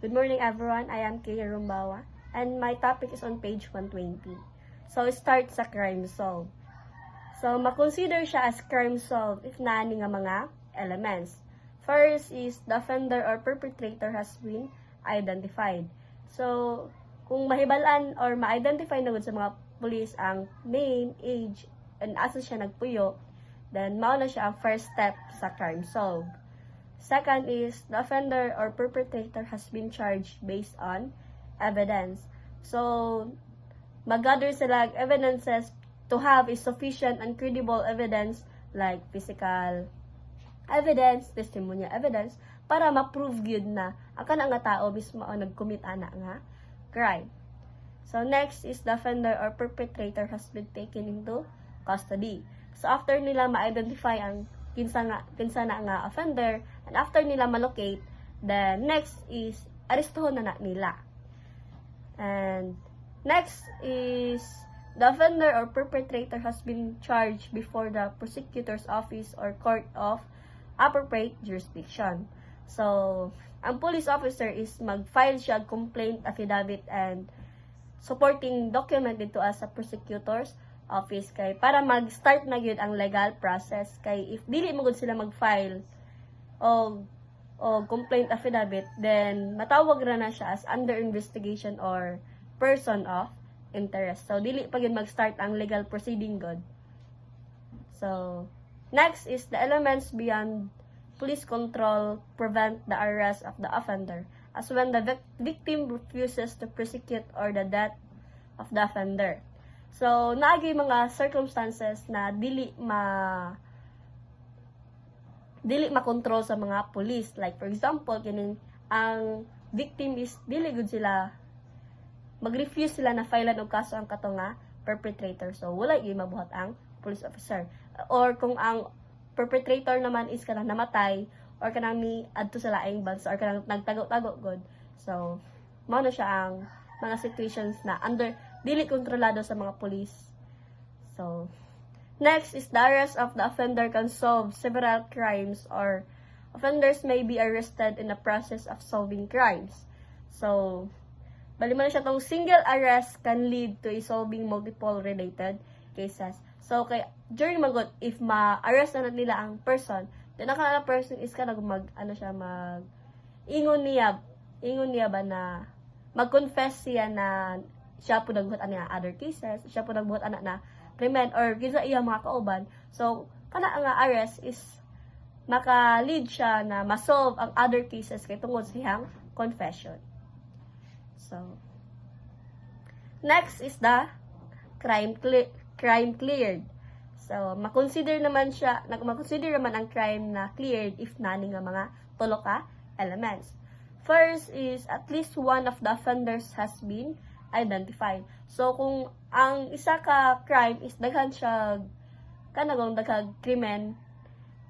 Good morning everyone, I am Kaya Rumbawa and my topic is on page 120. So, start sa crime solved. So, makonsider siya as crime solved if naani nga mga elements. First is the offender or perpetrator has been identified. So, kung mahibalan or ma-identify na sa mga police ang name, age, and asa siya nagpuyo, then mao na siya ang first step sa crime solved. Second is, the offender or perpetrator has been charged based on evidence. So, mag-gather sila evidences to have a sufficient and credible evidence like physical evidence, testimonial evidence, para ma-prove yun na ang kanang nga tao mismo ang nag-commit ana nga crime. So, next is the offender or perpetrator has been taken into custody. So, after nila ma-identify ang kinsa na nga offender, and after nila malocate, then next is arestuhon na nila. And next is the offender or perpetrator has been charged before the prosecutor's office or court of appropriate jurisdiction. So, ang police officer is mag-file siya complaint affidavit and supporting document dito as sa prosecutor's office kay para mag-start na gyud ang legal process kay if dili mo gud sila mag-file o complaint affidavit, then matawag ra na siya as under investigation or person of interest. So dili pa gyud mag-start ang legal proceeding gud. So next is the elements beyond police control prevent the arrest of the offender as when the victim refuses to prosecute or the death of the offender. So, naagay mga circumstances na dili makontrol sa mga police. Like, for example, kining ang victim is dili gud sila mag-refuse sila na filean og kaso ang kato nga perpetrator. So, wala gyud mabuhat ang police officer. Or kung ang perpetrator naman is kanang namatay or kanang ni adto sa laing bansa or kanang nagtago-tago gud. So, mao na siya ang mga situations na dili kontrolado sa mga police. So, next is the arrest of the offender can solve several crimes or offenders may be arrested in the process of solving crimes. So, bali man siya tong single arrest can lead to a solving multiple related cases. So, kay during magot, if ma-arrest na nila ang person, then ang person is kanang ingon niya ba na mag-confess siya na siya po nagbuhat ana other cases, siya po nagbuhat ana na krimen or kinsa iya mga kauban. So, kana nga arrest is maka-lead siya na ma-solve ang other cases kay tungod sa iyang confession. So, next is the crime cleared. So, makonsider naman ang crime na cleared if nani nga mga tulo ka elements. First is at least one of the offenders has been identified. So, kung ang isa ka crime is daghan siya kanagong daghang krimen,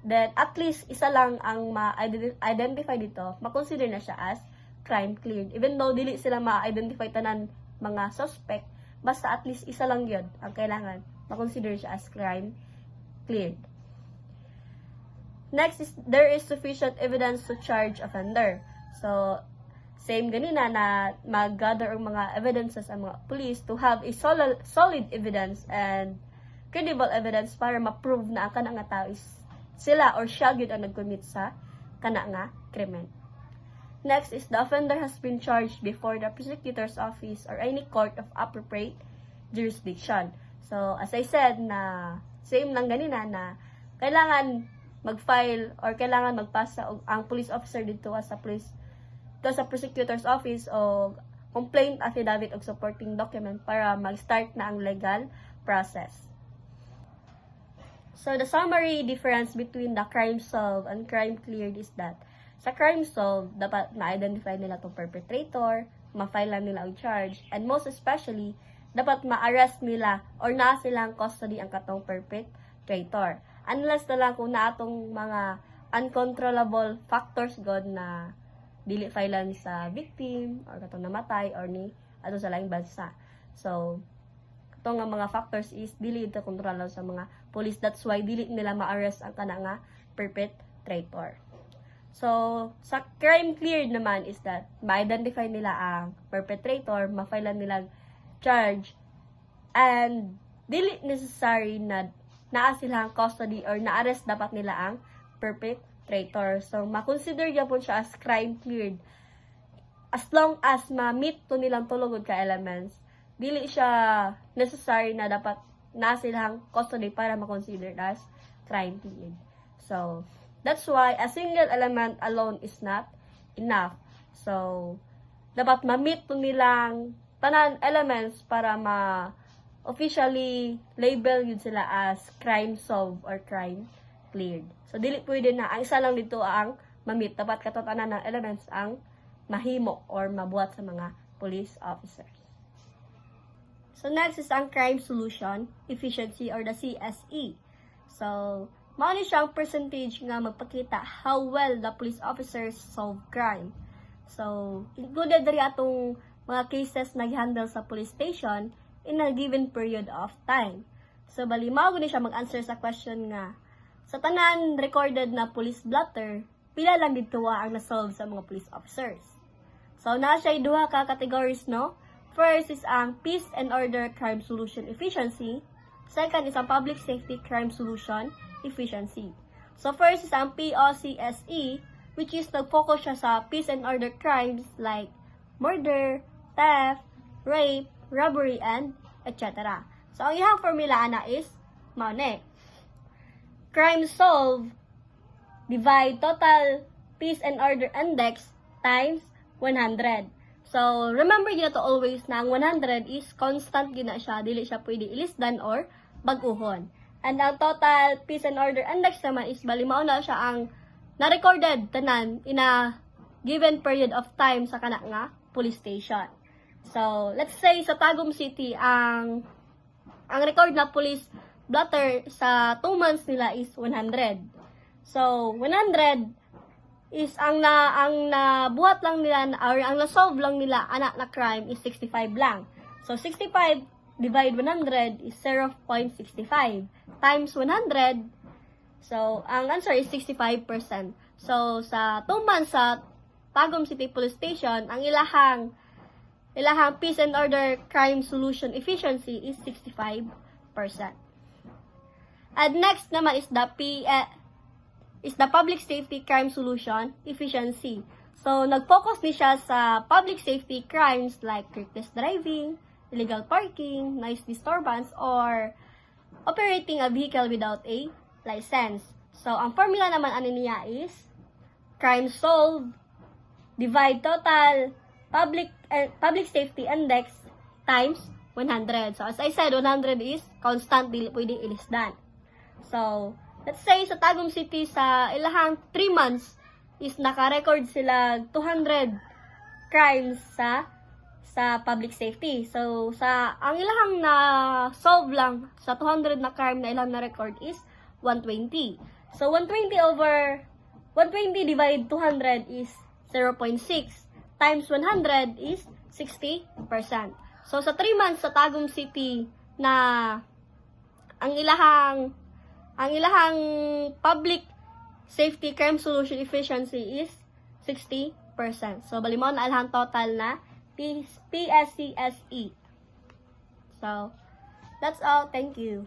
then at least isa lang ang ma-identify dito, makonsider na siya as crime cleared. Even though dili sila ma-identify tanan mga suspect, basta at least isa lang yun ang kailangan, makonsider siya as crime cleared. Next is there is sufficient evidence to charge offender. So, same ganina na mag-gather ang mga evidences ang mga police to have a solid evidence and credible evidence para ma-prove na ang kana nga tao is sila or siya gyud ang nag-commit sa kana nga krimen. Next is the offender has been charged before the prosecutor's office or any court of appropriate jurisdiction. So, as I said na same lang ganina na kailangan mag-file or kailangan magpasa ang police officer dito sa prosecutor's office o complaint affidavit o supporting document para mag-start na ang legal process. So, the summary difference between the crime solved and crime cleared is that sa crime solved, dapat na-identify nila itong perpetrator, ma-file nila ang charge, and most especially, dapat ma-arrest nila or na silang custody ang katong perpetrator. Unless na lang kung na atong mga uncontrollable factors god na dili filean sa victim or katong namatay or ni ato sa laing bansa. So, katong nga mga factors is dili ito kontrolado sa mga police. That's why dili nila ma-arrest ang kana nga perpetrator. So, sa crime cleared naman is that ma-identify nila ang perpetrator, ma-file nilang charge, and dili necessary na naa silang custody or na-arrest dapat nila ang perpetrator. So, ma-consider po siya as crime cleared as long as ma-meet to nilang tulogod ka elements. Dili siya necessary na dapat na silang custody para ma-consider as crime cleared. So, that's why a single element alone is not enough. So, dapat ma-meet to nilang tanan elements para officially label yun sila as crime solved or crime cleared. So, dili pwede na, ang isa lang dito ang ma-meet. Dapat katotanan ng elements ang mahimo or mabuhat sa mga police officers. So, next is ang crime solution efficiency or the CSE. So, mao ni siyang percentage nga magpakita how well the police officers solve crime. So, included diri atong mga cases nag-handle sa police station in a given period of time. So, bali, mao gani siya mag-answer sa question nga, sa tanan recorded na police blotter, pila lang dito ang na-solve sa mga police officers. So, na siya duha ka categories, no? First is ang peace and order crime solution efficiency. Second is ang public safety crime solution efficiency. So, first is ang POCSE, which is nag-focus siya sa peace and order crimes like murder, theft, rape, robbery, and etc. So, ang iyang formula ana is maune. Crime solved divide total peace and order index times 100. So, remember yun to always na ang 100 is constant yun na siya. Dili siya pwede ilisdan or baguhon. And ang total peace and order index naman is bali mao na siya ang na-recorded tanan in a given period of time sa kana nga police station. So, let's say sa Tagum City, ang record na police blotter sa 2 months nila is 100. So, 100 is ang nabuhat lang nila or ang na-solve lang nila anak na crime is 65 lang. So, 65 divide 100 is 0.65 times 100. So, ang answer is 65%. So, sa 2 months sa Tagum City Police Station, ang ilahang peace and order crime solution efficiency is 65%. And next naman is the public safety crime solution efficiency. So, nag-focus ni siya sa public safety crimes like reckless driving, illegal parking, noise disturbance, or operating a vehicle without a license. So, ang formula naman ano niya is crime solved divide total public safety index times 100. So, as I said, 100 is constant, dili pwede ilisdan. So, let's say sa Tagum City, sa ilahang 3 months, is naka-record sila 200 crimes sa public safety. So, ang ilahang na-solve lang sa 200 na crime na ilang na-record is 120. So, 120 divide 200 is 0.6 times 100 is 60%. So, sa 3 months sa Tagum City na ang ilahang public safety crime solution efficiency is 60%. So, bali mo na alhang total na PSCSE. So, that's all. Thank you.